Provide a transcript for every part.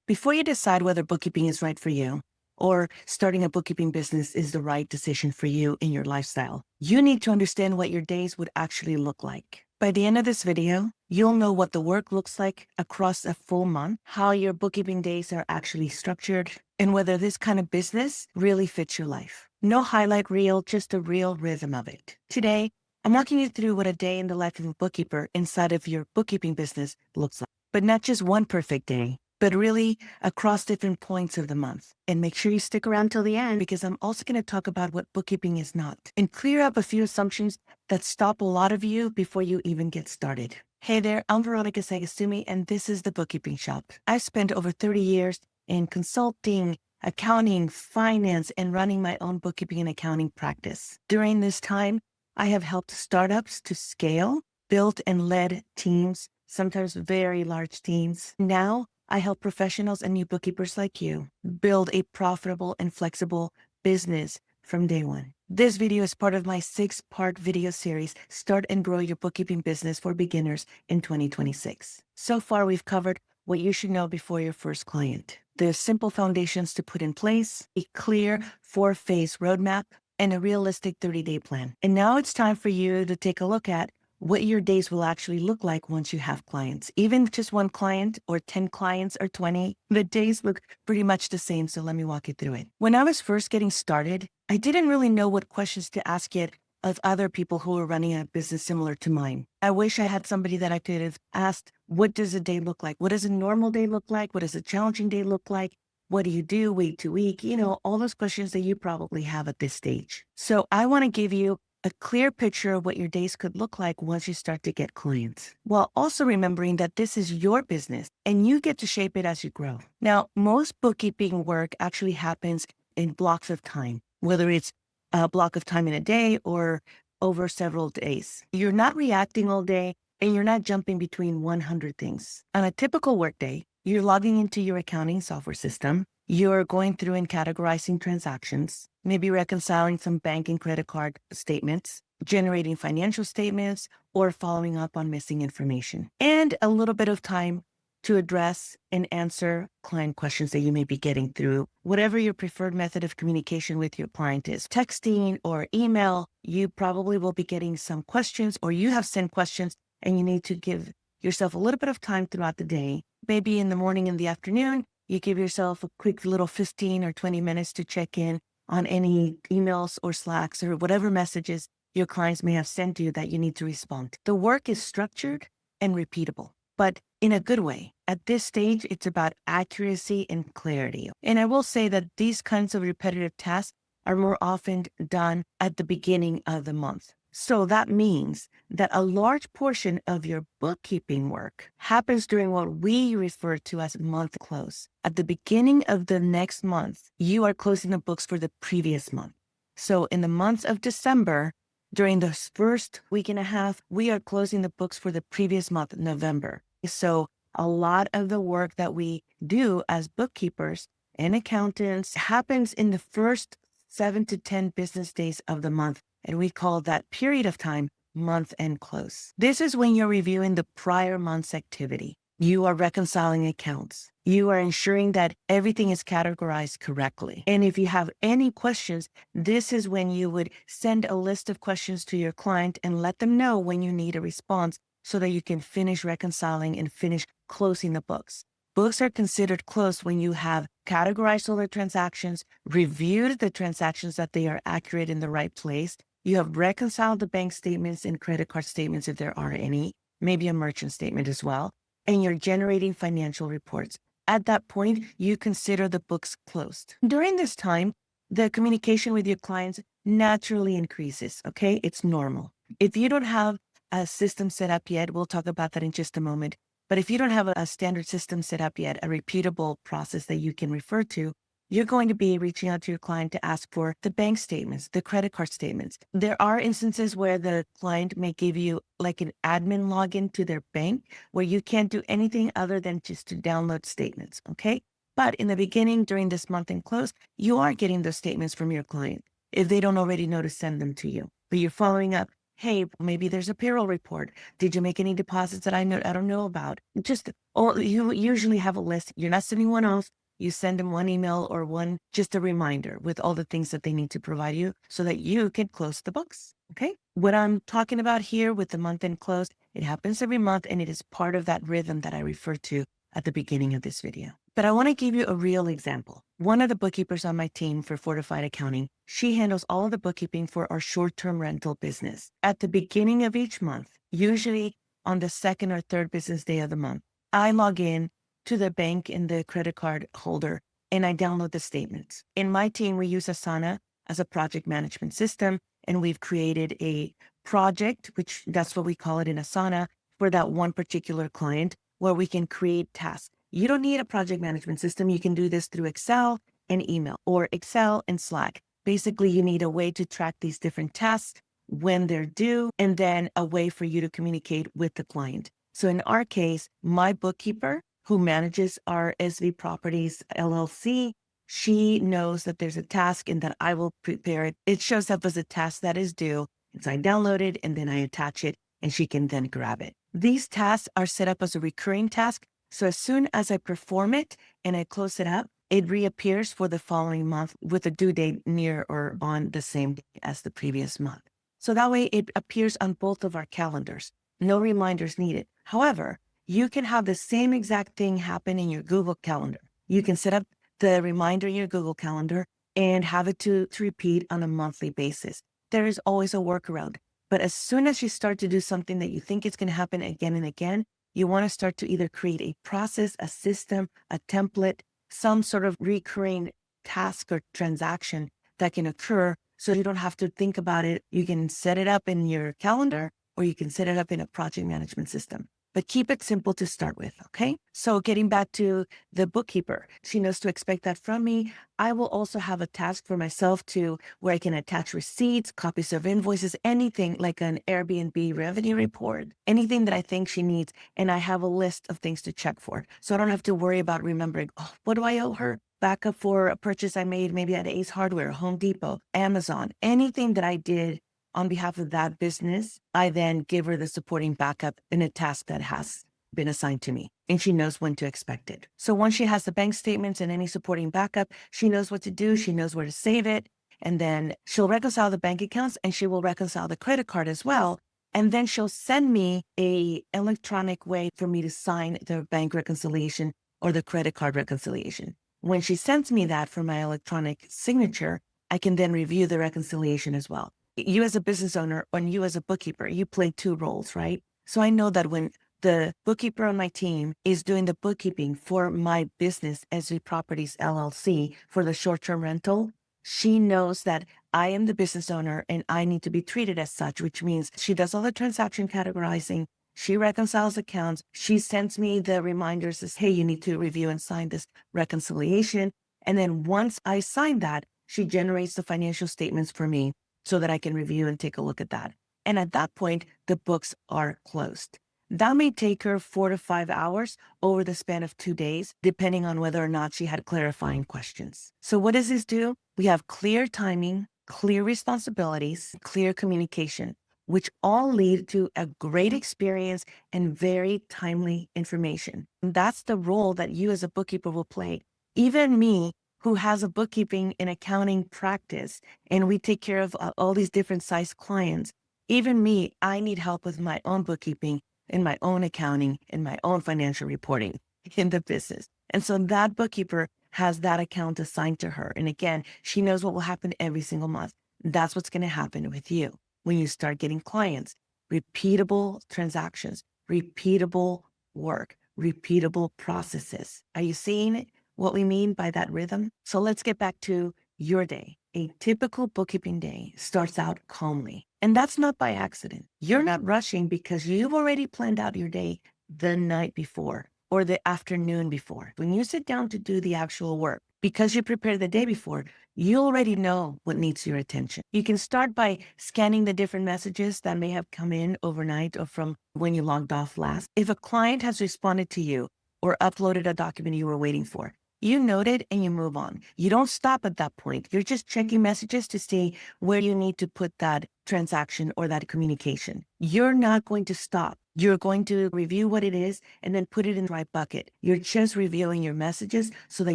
Before you decide whether bookkeeping is right for you or starting a bookkeeping business is the right decision for you in your lifestyle, you need to understand what your days would actually look like. By the end of this video, you'll know what the work looks like across a full month, how your bookkeeping days are actually structured, and whether this kind of business really fits your life. No highlight reel, just a real rhythm of it. Today, I'm walking you through what a day in the life of a bookkeeper inside of your bookkeeping business looks like. But not just one perfect day, but really across different points of the month. And make sure you stick around till the end because I'm also going to talk about what bookkeeping is not and clear up a few assumptions that stop a lot of you before you even get started. Hey there, I'm Veronica Sagasumi, and this is the Bookkeeping Shop. I've spent over 30 years in consulting, accounting, finance, and running my own bookkeeping and accounting practice. During this time, I have helped startups to scale, built and led teams, sometimes very large teams. Now, I help professionals and new bookkeepers like you build a profitable and flexible business from day one. This video is part of my 6-part video series, Start and Grow Your Bookkeeping Business for Beginners in 2026. So far, we've covered what you should know before your first client. There's simple foundations to put in place, a clear 4-phase roadmap, and a realistic 30-day plan. And now it's time for you to take a look at what your days will actually look like once you have clients. Even just one client or 10 clients or 20, the days look pretty much the same. So let me walk you through it. When I was first getting started, I didn't really know what questions to ask yet of other people who were running a business similar to mine. I wish I had somebody that I could have asked, what does a day look like? What does a normal day look like? What does a challenging day look like? What do you do week to week? You know, all those questions that you probably have at this stage. So I want to give you a clear picture of what your days could look like once you start to get clients, while also remembering that this is your business and you get to shape it as you grow. Now, most bookkeeping work actually happens in blocks of time, whether it's a block of time in a day or over several days. You're not reacting all day and you're not jumping between 100 things. On a typical workday, you're logging into your accounting software system. You're going through and categorizing transactions, maybe reconciling some bank and credit card statements, generating financial statements, or following up on missing information, and a little bit of time to address and answer client questions that you may be getting through whatever your preferred method of communication with your client is. Texting or email, you probably will be getting some questions, or you have sent questions and you need to give yourself a little bit of time throughout the day. Maybe in the morning and the afternoon, you give yourself a quick little 15 or 20 minutes to check in on any emails or Slacks or whatever messages your clients may have sent you that you need to respond to. The work is structured and repeatable, but in a good way. At this stage, it's about accuracy and clarity. And I will say that these kinds of repetitive tasks are more often done at the beginning of the month. So that means that a large portion of your bookkeeping work happens during what we refer to as month close. At the beginning of the next month, you are closing the books for the previous month. So in the month of December, during the first week and a half, we are closing the books for the previous month, November. So a lot of the work that we do as bookkeepers and accountants happens in the first 7 to 10 business days of the month. And we call that period of time month end close. This is when you're reviewing the prior month's activity. You are reconciling accounts. You are ensuring that everything is categorized correctly. And if you have any questions, this is when you would send a list of questions to your client and let them know when you need a response so that you can finish reconciling and finish closing the books. Books are considered closed when you have categorized all the transactions, reviewed the transactions that they are accurate in the right place. You have reconciled the bank statements and credit card statements if there are any, maybe a merchant statement as well, and you're generating financial reports. At that point, you consider the books closed. During this time, the communication with your clients naturally increases, okay? It's normal. If you don't have a system set up yet, we'll talk about that in just a moment. But if you don't have a standard system set up yet, a repeatable process that you can refer to, you're going to be reaching out to your client to ask for the bank statements, the credit card statements. There are instances where the client may give you like an admin login to their bank where you can't do anything other than just to download statements, okay? But in the beginning, during this month end close, you are getting those statements from your client if they don't already know to send them to you. But you're following up Hey, maybe there's a payroll report. Did you make any deposits that I don't know about? Just, or you usually have a list. You're not sending one off. You send them one email or just a reminder with all the things that they need to provide you so that you can close the books. Okay. What I'm talking about here with the month end close, it happens every month and it is part of that rhythm that I referred to at the beginning of this video. But I want to give you a real example. One of the bookkeepers on my team for Fortified Accounting, she handles all of the bookkeeping for our short-term rental business. At the beginning of each month, usually on the second or third business day of the month, I log in to the bank and the credit card holder and I download the statements. In my team, we use Asana as a project management system, and we've created a project, which that's what we call it in Asana, for that one particular client where we can create tasks. You don't need a project management system. You can do this through Excel and email or Excel and Slack. Basically, you need a way to track these different tasks when they're due, and then a way for you to communicate with the client. So in our case, my bookkeeper, who manages our SV Properties LLC, she knows that there's a task and that I will prepare it. It shows up as a task that is due. And so I download it and then I attach it and she can then grab it. These tasks are set up as a recurring task. So as soon as I perform it and I close it up, it reappears for the following month with a due date near or on the same day as the previous month. So that way it appears on both of our calendars. No reminders needed. However, you can have the same exact thing happen in your Google Calendar. You can set up the reminder in your Google Calendar and have it to repeat on a monthly basis. There is always a workaround. But as soon as you start to do something that you think is going to happen again and again, you want to start to either create a process, a system, a template, some sort of recurring task or transaction that can occur so you don't have to think about it. You can set it up in your calendar or you can set it up in a project management system. But keep it simple to start with, okay? So getting back to the bookkeeper, she knows to expect that from me. I will also have a task for myself to where I can attach receipts, copies of invoices, anything like an Airbnb revenue report, anything that I think she needs. And I have a list of things to check for. So I don't have to worry about remembering, oh, what do I owe her? Backup for a purchase I made maybe at Ace Hardware, Home Depot, Amazon, anything that I did on behalf of that business, I then give her the supporting backup in a task that has been assigned to me, and she knows when to expect it. So once she has the bank statements and any supporting backup, she knows what to do. She knows where to save it. And then she'll reconcile the bank accounts and she will reconcile the credit card as well. And then she'll send me a electronic way for me to sign the bank reconciliation or the credit card reconciliation. When she sends me that for my electronic signature, I can then review the reconciliation as well. You as a business owner and you as a bookkeeper, you play two roles, right? So I know that when the bookkeeper on my team is doing the bookkeeping for my business, SV Properties LLC, for the short-term rental, she knows that I am the business owner and I need to be treated as such, which means she does all the transaction categorizing. She reconciles accounts. She sends me the reminders as, hey, you need to review and sign this reconciliation. And then once I sign that, she generates the financial statements for me so that I can review and take a look at that. And at that point, the books are closed. That may take her 4 to 5 hours over the span of 2 days, depending on whether or not she had clarifying questions. So what does this do? We have clear timing, clear responsibilities, clear communication, which all lead to a great experience and very timely information. And that's the role that you as a bookkeeper will play. Even me, who has a bookkeeping and accounting practice, and we take care of all these different size clients. Even me, I need help with my own bookkeeping and my own accounting and my own financial reporting in the business. And so that bookkeeper has that account assigned to her. And again, she knows what will happen every single month. That's what's going to happen with you when you start getting clients. Repeatable transactions, repeatable work, repeatable processes. Are you seeing it? What we mean by that rhythm? So let's get back to your day. A typical bookkeeping day starts out calmly. And that's not by accident. You're not rushing because you've already planned out your day the night before or the afternoon before. When you sit down to do the actual work, because you prepared the day before, you already know what needs your attention. You can start by scanning the different messages that may have come in overnight or from when you logged off last. If a client has responded to you or uploaded a document you were waiting for, You note it and you move on. You don't stop at that point. You're just checking messages to see where you need to put that transaction or that communication. You're not going to stop. You're going to review what it is and then put it in the right bucket. You're just reviewing your messages so that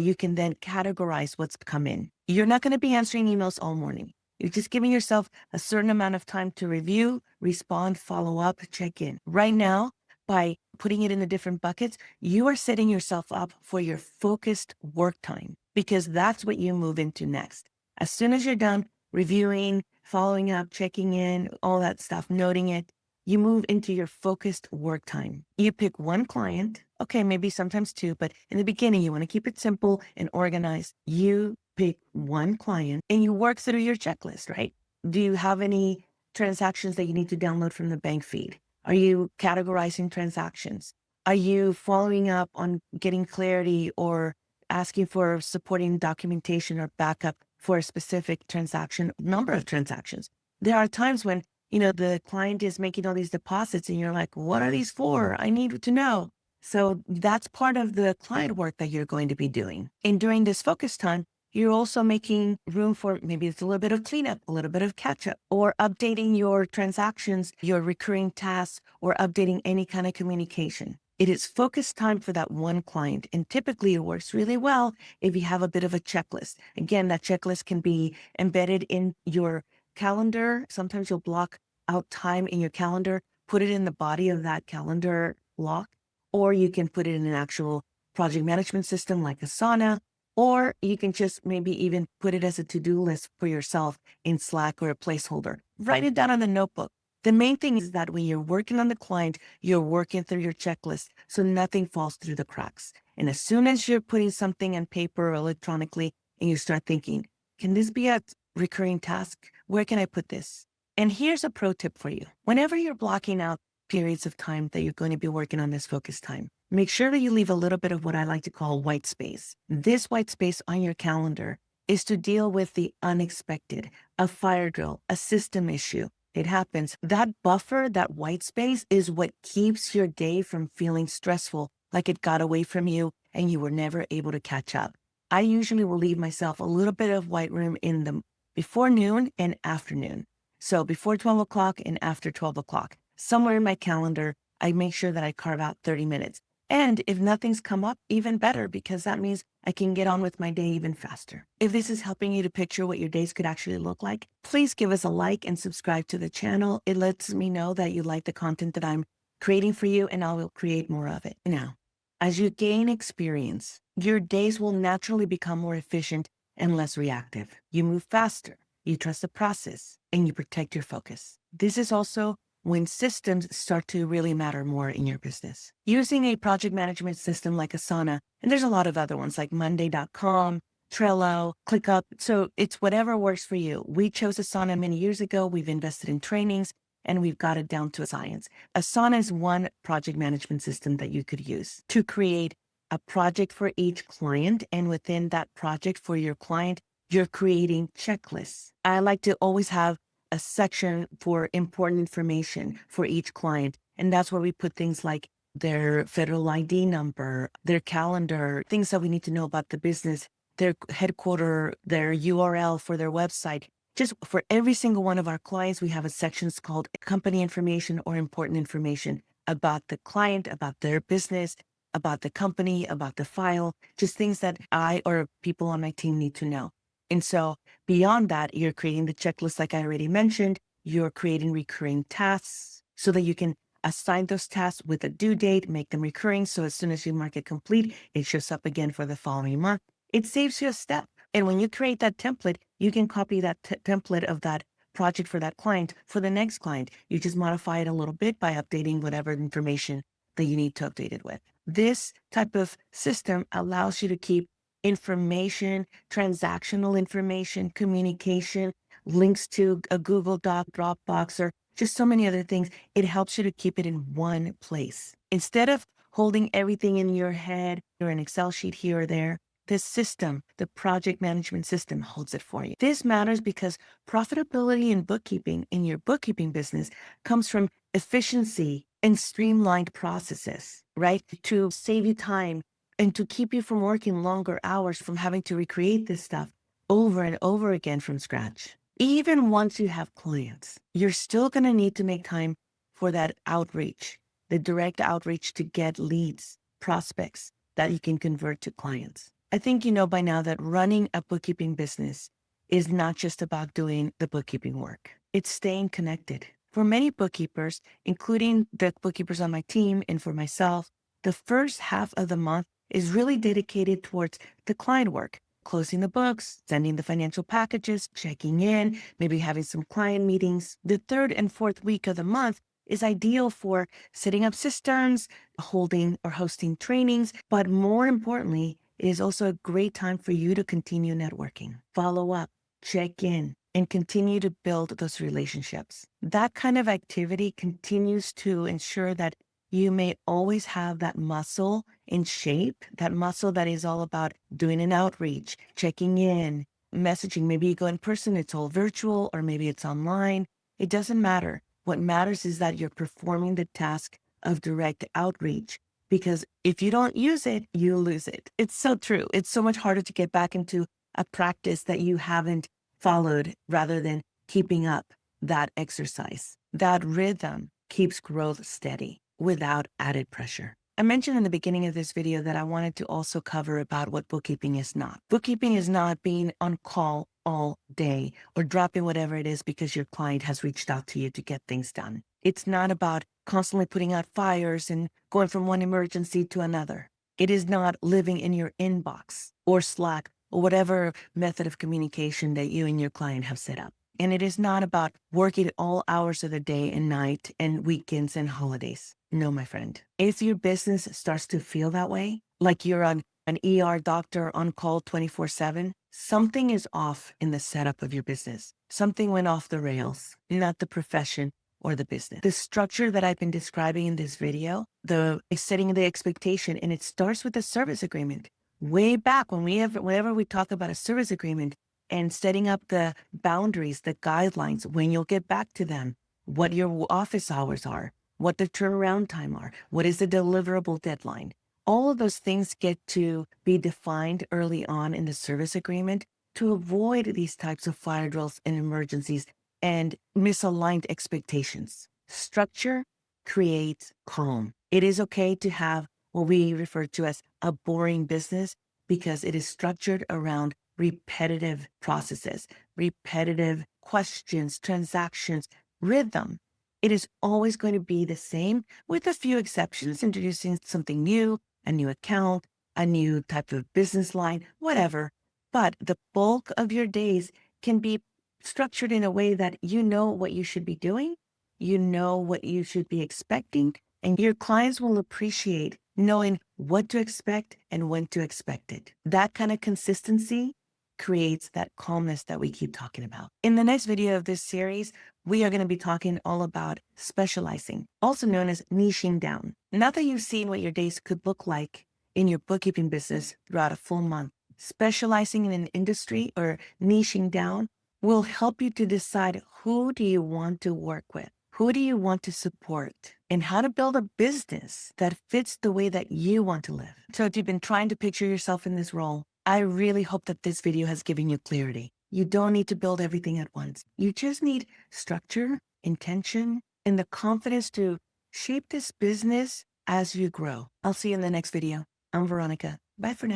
you can then categorize what's come in. You're not going to be answering emails all morning. You're just giving yourself a certain amount of time to review, respond, follow up, check in. Right now, by putting it in the different buckets, you are setting yourself up for your focused work time because that's what you move into next. As soon as you're done reviewing, following up, checking in, all that stuff, noting it, you move into your focused work time. You pick one client, okay, maybe sometimes two, but in the beginning, you want to keep it simple and organized. You pick one client and you work through your checklist, right? Do you have any transactions that you need to download from the bank feed? Are you categorizing transactions? Are you following up on getting clarity or asking for supporting documentation or backup for a specific transaction, number of transactions? There are times when, the client is making all these deposits and you're like, what are these for? I need to know. So that's part of the client work that you're going to be doing. And during this focus time, you're also making room for maybe it's a little bit of cleanup, a little bit of catch up, or updating your transactions, your recurring tasks, or updating any kind of communication. It is focus time for that one client. And typically it works really well if you have a bit of a checklist. Again, that checklist can be embedded in your calendar. Sometimes you'll block out time in your calendar, put it in the body of that calendar block, or you can put it in an actual project management system like Asana, or you can just maybe even put it as a to-do list for yourself in Slack or a placeholder. Write it down on the notebook. The main thing is that when you're working on the client, you're working through your checklist so nothing falls through the cracks. And as soon as you're putting something on paper or electronically and you start thinking, can this be a recurring task? Where can I put this? And here's a pro tip for you. Whenever you're blocking out periods of time that you're going to be working on this focus time, make sure that you leave a little bit of what I like to call white space. This white space on your calendar is to deal with the unexpected, a fire drill, a system issue. It happens. That buffer, that white space is what keeps your day from feeling stressful, like it got away from you and you were never able to catch up. I usually will leave myself a little bit of white room in the before noon and afternoon. So before 12 o'clock and after 12 o'clock, somewhere in my calendar, I make sure that I carve out 30 minutes. And if nothing's come up, even better, because that means I can get on with my day even faster. If this is helping you to picture what your days could actually look like, please give us a like and subscribe to the channel. It lets me know that you like the content that I'm creating for you, and I will create more of it. Now, as you gain experience, your days will naturally become more efficient and less reactive. You move faster, you trust the process, and you protect your focus. This is also when systems start to really matter more in your business. Using a project management system like Asana, and there's a lot of other ones like Monday.com, Trello, ClickUp. So it's whatever works for you. We chose Asana many years ago. We've invested in trainings and we've got it down to a science. Asana is one project management system that you could use to create a project for each client. And within that project for your client, you're creating checklists. I like to always have a section for important information for each client. And that's where we put things like their federal ID number, their calendar, things that we need to know about the business, their headquarter, their URL for their website. Just for every single one of our clients, we have a section called company information or important information about the client, about their business, about the company, about the file, just things that I or people on my team need to know. And so beyond that, you're creating the checklist, like I already mentioned. You're creating recurring tasks so that you can assign those tasks with a due date, make them recurring. So as soon as you mark it complete, it shows up again for the following month. It saves you a step. And when you create that template, you can copy that template of that project for that client for the next client. You just modify it a little bit by updating whatever information that you need to update it with. This type of system allows you to keep information, transactional information, communication, links to a Google Doc, Dropbox, or just so many other things. It helps you to keep it in one place. Instead of holding everything in your head or an Excel sheet here or there, this system, the project management system, holds it for you. This matters because profitability in bookkeeping, in your bookkeeping business, comes from efficiency and streamlined processes, right? To save you time and to keep you from working longer hours, from having to recreate this stuff over and over again from scratch. Even once you have clients, you're still going to need to make time for that outreach, the direct outreach to get leads, prospects that you can convert to clients. I think you know by now that running a bookkeeping business is not just about doing the bookkeeping work. It's staying connected. For many bookkeepers, including the bookkeepers on my team and for myself, the first half of the month is really dedicated towards the client work, closing the books, sending the financial packages, checking in, maybe having some client meetings. The third and fourth week of the month is ideal for setting up systems, holding or hosting trainings, but more importantly, it is also a great time for you to continue networking, follow up, check in, and continue to build those relationships. That kind of activity continues to ensure that you may always have that muscle in shape, that muscle that is all about doing an outreach, checking in, messaging. Maybe you go in person, it's all virtual, or maybe it's online. It doesn't matter. What matters is that you're performing the task of direct outreach, because if you don't use it, you lose it. It's so true. It's so much harder to get back into a practice that you haven't followed rather than keeping up that exercise. That rhythm keeps growth steady without added pressure. I mentioned in the beginning of this video that I wanted to also cover about what bookkeeping is not. Bookkeeping is not being on call all day or dropping whatever it is because your client has reached out to you to get things done. It's not about constantly putting out fires and going from one emergency to another. It is not living in your inbox or Slack or whatever method of communication that you and your client have set up. And it is not about working all hours of the day and night and weekends and holidays. No, my friend. If your business starts to feel that way, like you're an ER doctor on call 24/7, something is off in the setup of your business. Something went off the rails, not the profession or the business. The structure that I've been describing in this video, the setting the expectation, and it starts with the service agreement. Way back whenever we talk about a service agreement and setting up the boundaries, the guidelines, when you'll get back to them, what your office hours are, what the turnaround time are, what is the deliverable deadline. All of those things get to be defined early on in the service agreement to avoid these types of fire drills and emergencies and misaligned expectations. Structure creates calm. It is okay to have what we refer to as a boring business because it is structured around repetitive processes, repetitive questions, transactions, rhythm. It is always going to be the same with a few exceptions, introducing something new, a new account, a new type of business line, whatever. But the bulk of your days can be structured in a way that you know what you should be doing, you know what you should be expecting, and your clients will appreciate knowing what to expect and when to expect it. That kind of consistency creates that calmness that we keep talking about. In the next video of this series, we are going to be talking all about specializing, also known as niching down. Now that you've seen what your days could look like in your bookkeeping business throughout a full month, specializing in an industry or niching down will help you to decide who do you want to work with, who do you want to support, and how to build a business that fits the way that you want to live. So if you've been trying to picture yourself in this role, I really hope that this video has given you clarity. You don't need to build everything at once. You just need structure, intention, and the confidence to shape this business as you grow. I'll see you in the next video. I'm Veronica. Bye for now.